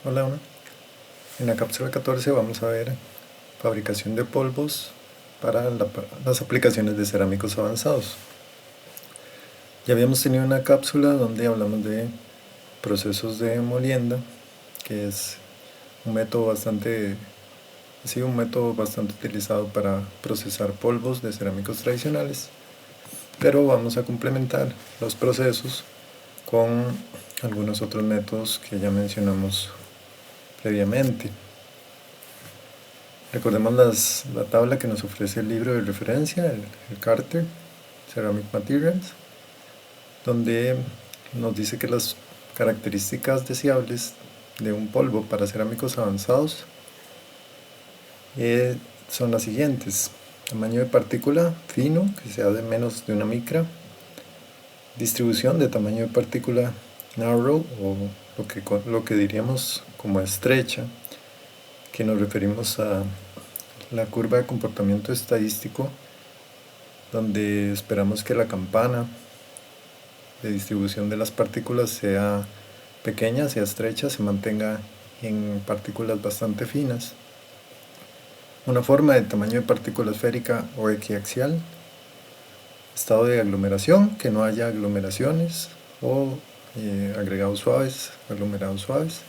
Hola, en la cápsula 14 vamos a ver fabricación de polvos para las aplicaciones de cerámicos avanzados. Ya habíamos tenido una cápsula donde hablamos de procesos de molienda, que es un método bastante utilizado para procesar polvos de cerámicos tradicionales, pero vamos a complementar los procesos con algunos otros métodos que ya mencionamos previamente. Recordemos la tabla que nos ofrece el libro de referencia, el Carter Ceramic Materials, donde nos dice que las características deseables de un polvo para cerámicos avanzados son las siguientes: tamaño de partícula fino, que sea de menos de 1 micra, distribución de tamaño de partícula narrow, o lo que diríamos como estrecha, que nos referimos a la curva de comportamiento estadístico, donde esperamos que la campana de distribución de las partículas sea pequeña, sea estrecha, se mantenga en partículas bastante finas. Una forma de tamaño de partícula esférica o equiaxial. Estado de aglomeración, que no haya aglomeraciones o agregados suaves, aglomerados suaves.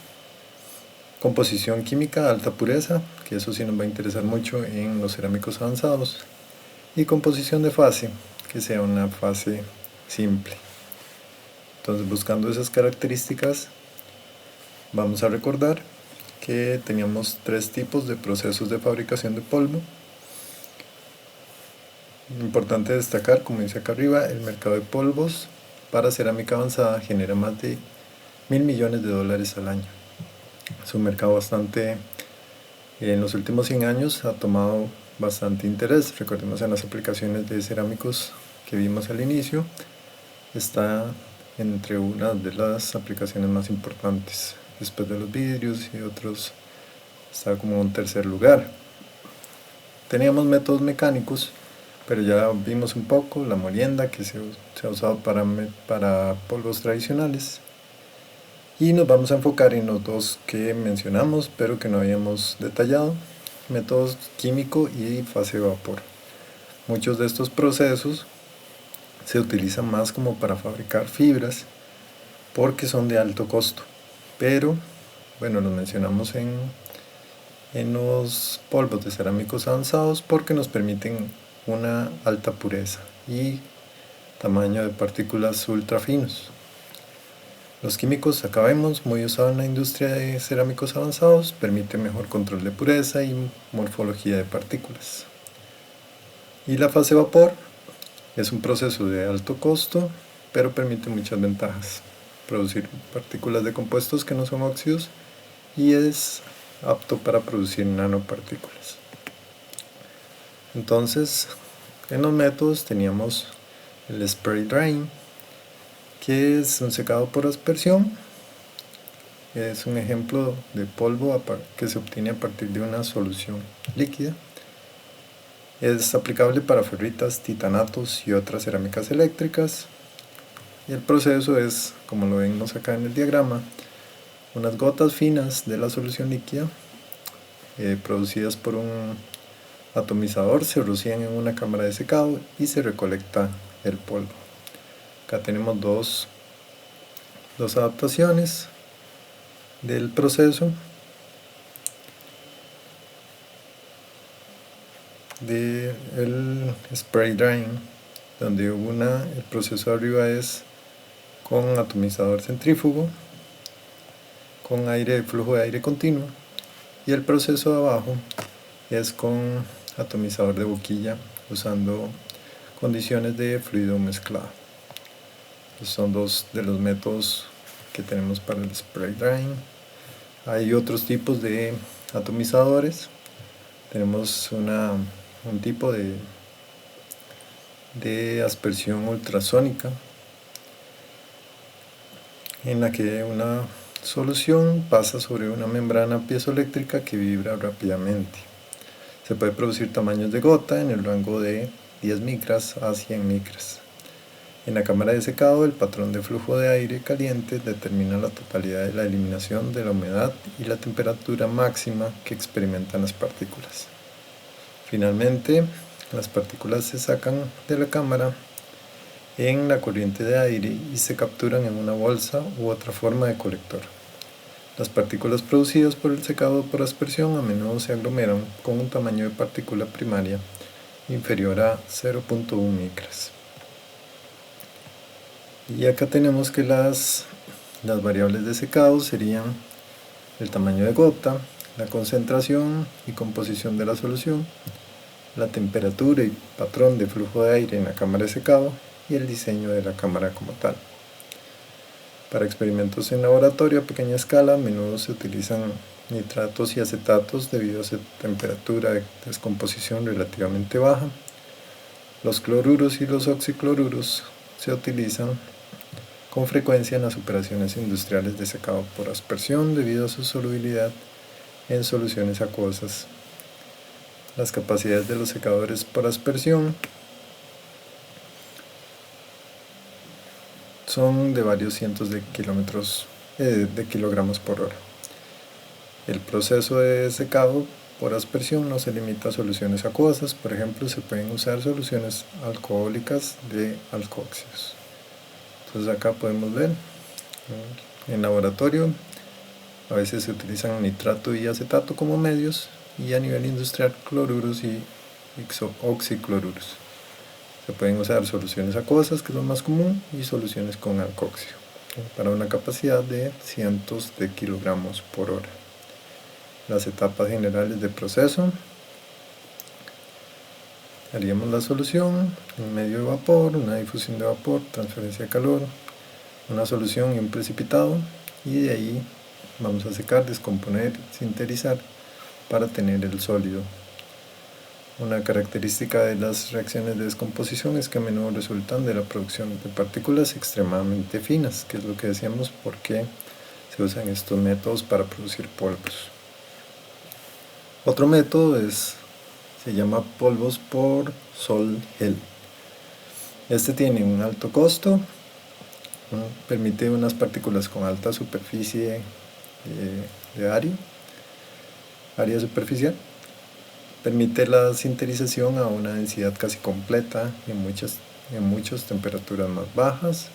Composición química de alta pureza, que eso sí nos va a interesar mucho en los cerámicos avanzados. Y composición de fase, que sea una fase simple. Entonces, buscando esas características, vamos a recordar que teníamos 3 tipos de procesos de fabricación de polvo. Importante destacar, como dice acá arriba, el mercado de polvos para cerámica avanzada genera más de $1.000 millones al año. Es un mercado en los últimos 100 años ha tomado bastante interés. Recordemos, en las aplicaciones de cerámicos que vimos al inicio, está entre una de las aplicaciones más importantes. Después de los vidrios y otros, está como en tercer lugar. Teníamos métodos mecánicos, pero ya vimos un poco la molienda, que se ha usado para polvos tradicionales. Y nos vamos a enfocar en los 2 que mencionamos, pero que no habíamos detallado: métodos químico y fase de vapor. Muchos de estos procesos se utilizan más como para fabricar fibras, porque son de alto costo, pero bueno, los mencionamos en los polvos de cerámicos avanzados porque nos permiten una alta pureza y tamaño de partículas ultra finos. Los químicos, acá vemos, muy usados en la industria de cerámicos avanzados, permite mejor control de pureza y morfología de partículas. Y la fase vapor es un proceso de alto costo, pero permite muchas ventajas: producir partículas de compuestos que no son óxidos, y es apto para producir nanopartículas. Entonces, en los métodos teníamos el spray drying, que es un secado por aspersión. Es un ejemplo de polvo que se obtiene a partir de una solución líquida. Es aplicable para ferritas, titanatos y otras cerámicas eléctricas. Y el proceso es, como lo vemos acá en el diagrama, unas gotas finas de la solución líquida producidas por un atomizador se rocían en una cámara de secado y se recolecta el polvo. Acá tenemos dos adaptaciones del proceso del spray drying, donde el proceso de arriba es con atomizador centrífugo, con flujo de aire continuo, y el proceso de abajo es con atomizador de boquilla, usando condiciones de fluido mezclado. Son 2 de los métodos que tenemos para el spray drying. Hay otros tipos de atomizadores. Tenemos un tipo de aspersión ultrasónica, en la que una solución pasa sobre una membrana piezoeléctrica que vibra rápidamente. Se puede producir tamaños de gota en el rango de 10 micras a 100 micras. En la cámara de secado, el patrón de flujo de aire caliente determina la totalidad de la eliminación de la humedad y la temperatura máxima que experimentan las partículas. Finalmente, las partículas se sacan de la cámara en la corriente de aire y se capturan en una bolsa u otra forma de colector. Las partículas producidas por el secado por aspersión a menudo se aglomeran con un tamaño de partícula primaria inferior a 0.1 micras. Y acá tenemos que las variables de secado serían el tamaño de gota, la concentración y composición de la solución, la temperatura y patrón de flujo de aire en la cámara de secado y el diseño de la cámara como tal. Para experimentos en laboratorio a pequeña escala, a menudo se utilizan nitratos y acetatos debido a su temperatura de descomposición relativamente baja. Los cloruros y los oxicloruros se utilizan con frecuencia en las operaciones industriales de secado por aspersión debido a su solubilidad en soluciones acuosas. Las capacidades de los secadores por aspersión son de varios cientos de kilogramos por hora. El proceso de secado por aspersión no se limita a soluciones acuosas, por ejemplo, se pueden usar soluciones alcohólicas de alcóxidos. Entonces acá podemos ver, en laboratorio a veces se utilizan nitrato y acetato como medios y a nivel industrial cloruros y oxicloruros. Se pueden usar soluciones acuosas, que es lo más común, y soluciones con alcóxido, para una capacidad de cientos de kilogramos por hora. Las etapas generales de proceso: haríamos la solución, un medio de vapor, una difusión de vapor, transferencia de calor, una solución y un precipitado, y de ahí vamos a secar, descomponer, sinterizar para tener el sólido. Una característica de las reacciones de descomposición es que a menudo resultan de la producción de partículas extremadamente finas, que es lo que decíamos, porque se usan estos métodos para producir polvos. Otro método se llama polvos por sol-gel. Este tiene un alto costo, permite unas partículas con alta superficie de área superficial, permite la sinterización a una densidad casi completa en muchas temperaturas más bajas.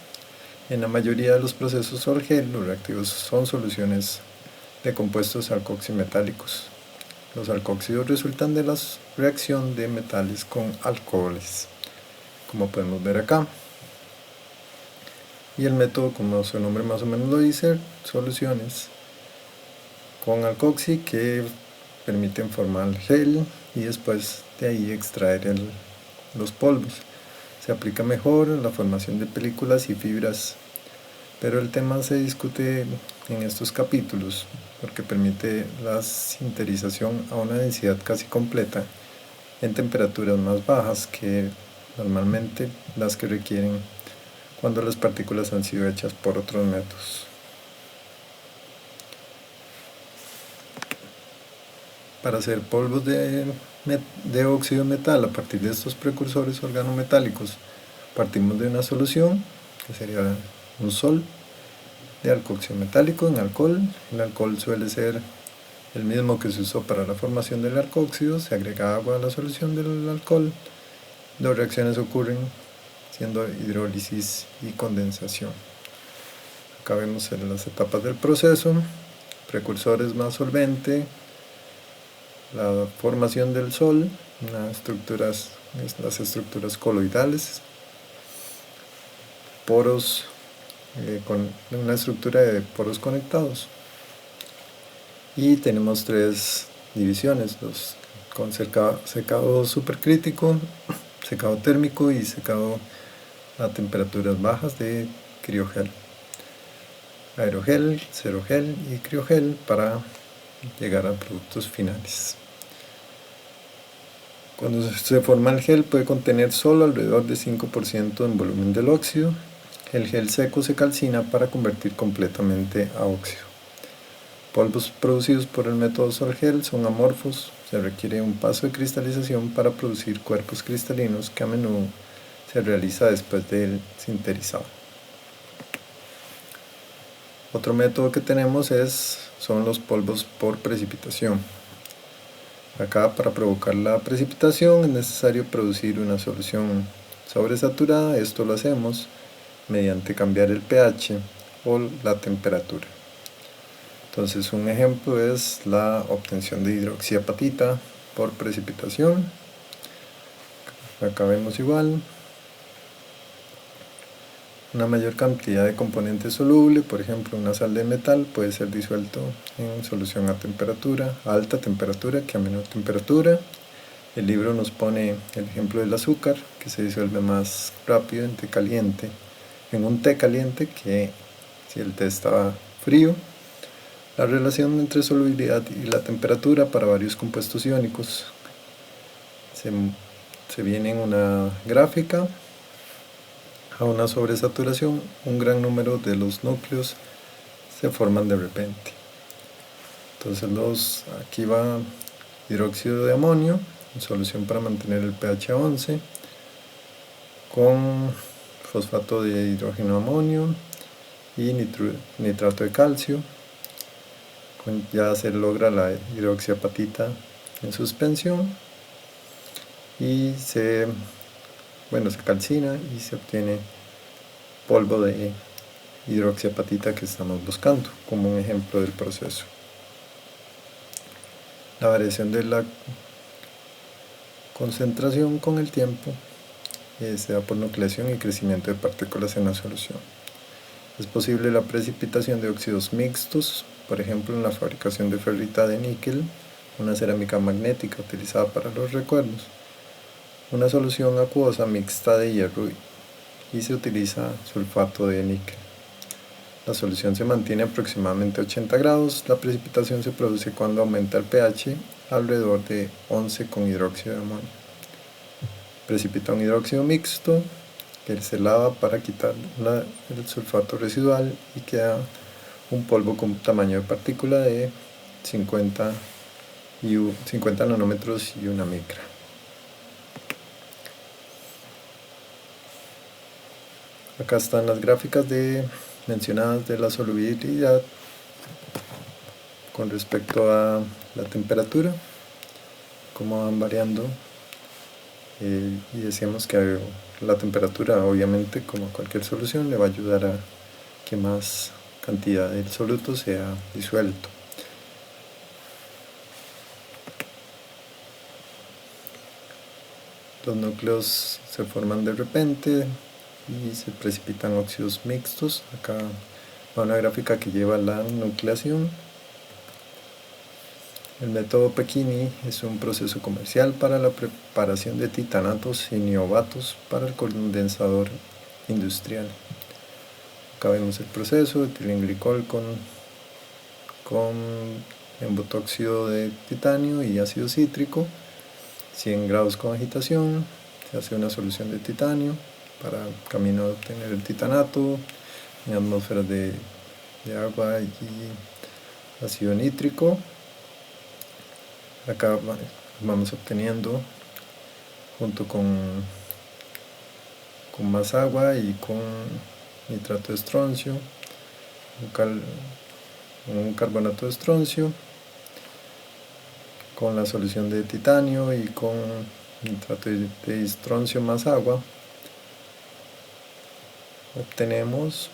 En la mayoría de los procesos sol-gel, los reactivos son soluciones de compuestos alcoximetálicos. Los alcóxidos resultan de la reacción de metales con alcoholes, como podemos ver acá. Y el método, como su nombre más o menos lo dice, soluciones con alcoxi que permiten formar gel y después de ahí extraer los polvos. Se aplica mejor en la formación de películas y fibras, pero el tema se discute en estos capítulos porque permite la sinterización a una densidad casi completa en temperaturas más bajas que normalmente las que requieren cuando las partículas han sido hechas por otros métodos. Para hacer polvos de óxido de metal a partir de estos precursores organometálicos, partimos de una solución, que sería un sol, de alcoxio metálico en alcohol. El alcohol suele ser el mismo que se usó para la formación del alcóxido, se agrega agua a la solución del alcohol. Dos reacciones ocurren, siendo hidrólisis y condensación. Acá vemos las etapas del proceso: precursores más solvente, la formación del sol, las estructuras coloidales, poros con una estructura de poros conectados, y tenemos tres divisiones: con secado supercrítico, secado térmico y secado a temperaturas bajas de criogel, aerogel, cerogel y criogel, para llegar a productos finales. Cuando se forma el gel puede contener solo alrededor de 5% en volumen del óxido. El gel seco se calcina para convertir completamente a óxido. Polvos producidos por el método sol-gel son amorfos, se requiere un paso de cristalización para producir cuerpos cristalinos que a menudo se realiza después del sinterizado. Otro método que tenemos son los polvos por precipitación. Acá, para provocar la precipitación es necesario producir una solución sobresaturada. Esto lo hacemos mediante cambiar el pH o la temperatura. Entonces, un ejemplo es la obtención de hidroxiapatita por precipitación. Acá vemos igual una mayor cantidad de componente soluble, por ejemplo una sal de metal puede ser disuelto en solución a alta temperatura que a menor temperatura. El libro nos pone el ejemplo del azúcar, que se disuelve más rápido en té caliente, en un té caliente, que si el té estaba frío. La relación entre solubilidad y la temperatura para varios compuestos iónicos se viene en una gráfica. A una sobresaturación, un gran número de los núcleos se forman de repente. Entonces aquí va hidróxido de amonio en solución para mantener el pH a 11, con fosfato de hidrógeno amonio y nitrato de calcio. Ya se logra la hidroxiapatita en suspensión y se calcina y se obtiene polvo de hidroxiapatita que estamos buscando, como un ejemplo del proceso. La variación de la concentración con el tiempo se da por nucleación y crecimiento de partículas en la solución. Es posible la precipitación de óxidos mixtos, por ejemplo en la fabricación de ferrita de níquel, una cerámica magnética utilizada para los recuerdos, una solución acuosa mixta de hierro y se utiliza sulfato de níquel. La solución se mantiene aproximadamente a 80 grados. La precipitación se produce cuando aumenta el pH alrededor de 11 con hidróxido de amonio. Precipita un hidróxido mixto que se lava para quitar el sulfato residual y queda un polvo con tamaño de partícula de 50 nanómetros y 1 micra. Acá están las gráficas mencionadas de la solubilidad con respecto a la temperatura, cómo van variando, y decíamos que la temperatura, obviamente, como cualquier solución, le va a ayudar a que más cantidad del soluto sea disuelto. Los núcleos se forman de repente y se precipitan óxidos mixtos. Acá va una gráfica que lleva la nucleación. El método Pechini es un proceso comercial para la preparación de titanatos y niobatos para el condensador industrial. Acá vemos el proceso: etilenglicol con embotóxido de titanio y ácido cítrico, 100 grados con agitación, se hace una solución de titanio para camino de obtener el titanato en atmósferas de agua y ácido nítrico. Acá vamos obteniendo, junto con más agua y con nitrato de estroncio, un carbonato de estroncio, con la solución de titanio y con nitrato de estroncio más agua, obtenemos,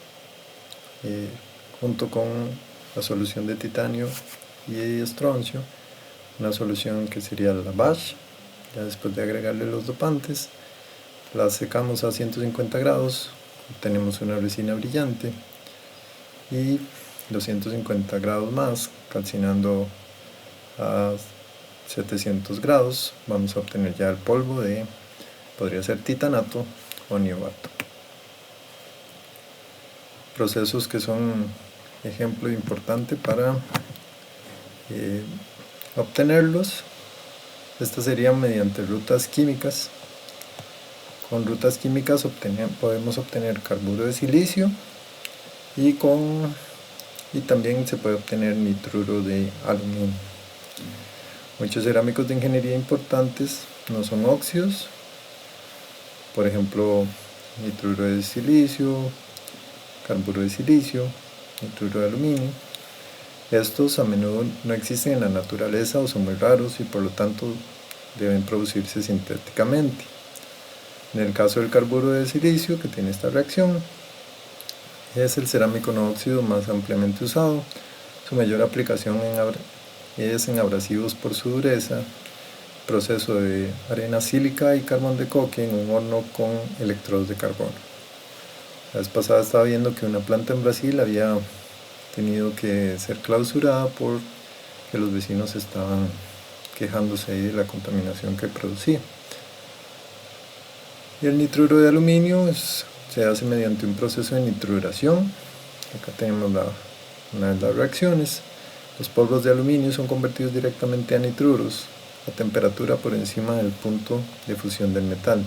junto con la solución de titanio y estroncio, una solución que sería la BASH. Ya después de agregarle los dopantes, la secamos a 150 grados, obtenemos una resina brillante, y los 150 grados más, calcinando a 700 grados, vamos a obtener ya el polvo podría ser titanato o niobato. Procesos que son ejemplo importante para obtenerlos. Estas serían mediante rutas químicas. Con rutas químicas podemos obtener carburo de silicio y también se puede obtener nitruro de aluminio. Muchos cerámicos de ingeniería importantes no son óxidos, por ejemplo, nitruro de silicio, carburo de silicio, nitruro de aluminio. Estos a menudo no existen en la naturaleza o son muy raros y por lo tanto deben producirse sintéticamente. En el caso del carburo de silicio, que tiene esta reacción, es el cerámico no óxido más ampliamente usado. Su mayor aplicación es en abrasivos por su dureza, proceso de arena sílica y carbón de coque en un horno con electrodos de carbono. La vez pasada estaba viendo que una planta en Brasil había tenido que ser clausurada porque los vecinos estaban quejándose ahí de la contaminación que producía. Y el nitruro de aluminio se hace mediante un proceso de nitruración. Acá tenemos una de las reacciones. Los polvos de aluminio son convertidos directamente a nitruros a temperatura por encima del punto de fusión del metal.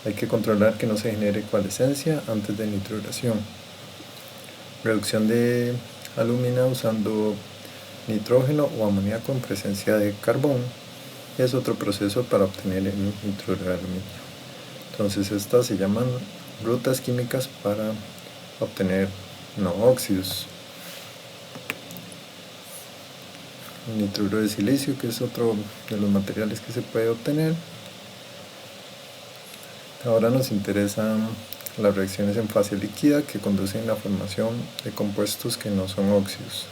Hay que controlar que no se genere coalescencia antes de nitruración. Reducción de alumina usando nitrógeno o amoníaco en presencia de carbón es otro proceso para obtener el nitruro de aluminio. Entonces estas se llaman rutas químicas para obtener no óxidos. El nitruro de silicio, que es otro de los materiales que se puede obtener. Ahora nos interesan las reacciones en fase líquida que conducen a la formación de compuestos que no son óxidos.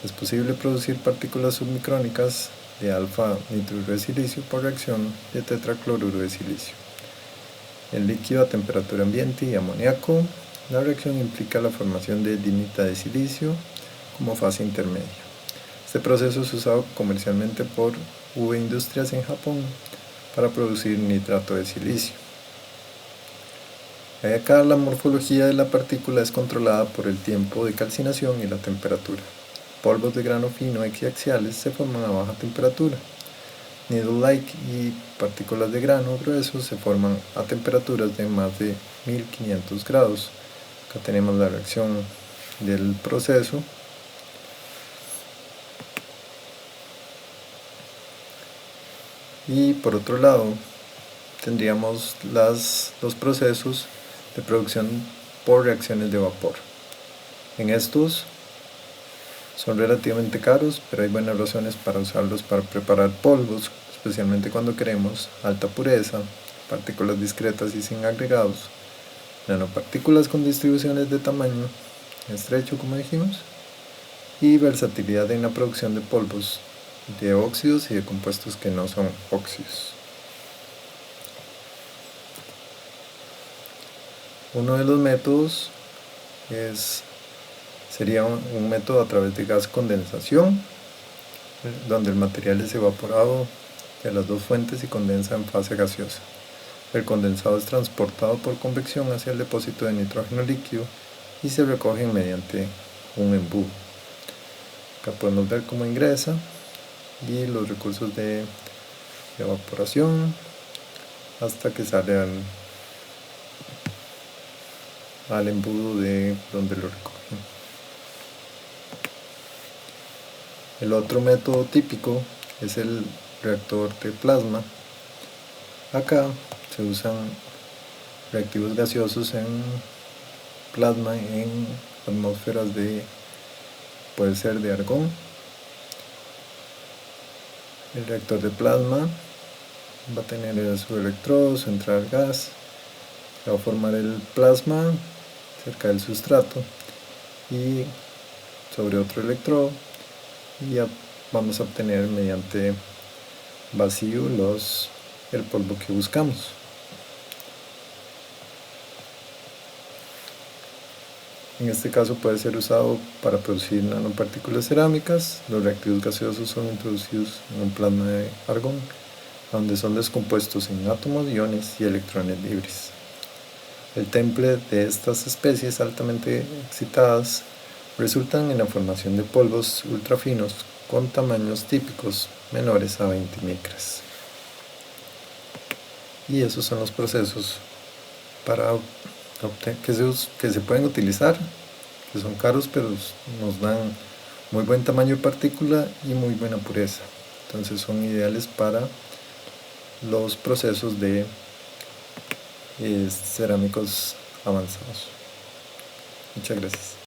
Es posible producir partículas submicrónicas de alfa nitruro de silicio por reacción de tetracloruro de silicio. En líquido a temperatura ambiente y amoníaco, la reacción implica la formación de dinita de silicio como fase intermedia. Este proceso es usado comercialmente por V Industrias en Japón para producir nitrato de silicio. Acá la morfología de la partícula es controlada por el tiempo de calcinación y la temperatura. Polvos de grano fino equiaxiales se forman a baja temperatura. Needle-like y partículas de grano grueso se forman a temperaturas de más de 1500 grados. Acá tenemos la reacción del proceso. Y por otro lado, tendríamos los procesos de producción por reacciones de vapor. En estos son relativamente caros, pero hay buenas razones para usarlos para preparar polvos, especialmente cuando queremos alta pureza, partículas discretas y sin agregados, nanopartículas con distribuciones de tamaño estrecho, como dijimos, y versatilidad en la producción de polvos de óxidos y de compuestos que no son óxidos. Uno de los métodos sería un método a través de gas condensación, donde el material es evaporado de las dos fuentes y condensa en fase gaseosa. El condensado es transportado por convección hacia el depósito de nitrógeno líquido y se recoge mediante un embudo. Acá podemos ver cómo ingresa y los recursos de evaporación hasta que sale al embudo de donde lo recogen. El otro método típico es el reactor de plasma. Acá se usan reactivos gaseosos en plasma en atmósferas puede ser de argón. El reactor de plasma va a tener su electrodo, su entrada al gas, se va a formar el plasma cerca del sustrato y sobre otro electrodo, y ya vamos a obtener mediante vacío el polvo que buscamos. En este caso puede ser usado para producir nanopartículas cerámicas. Los reactivos gaseosos son introducidos en un plasma de argón, donde son descompuestos en átomos, iones y electrones libres. El temple de estas especies altamente excitadas resultan en la formación de polvos ultrafinos con tamaños típicos menores a 20 micras. Y esos son los procesos que se pueden utilizar, que son caros, pero nos dan muy buen tamaño de partícula y muy buena pureza. Entonces son ideales para los procesos de cerámicos avanzados. Muchas gracias.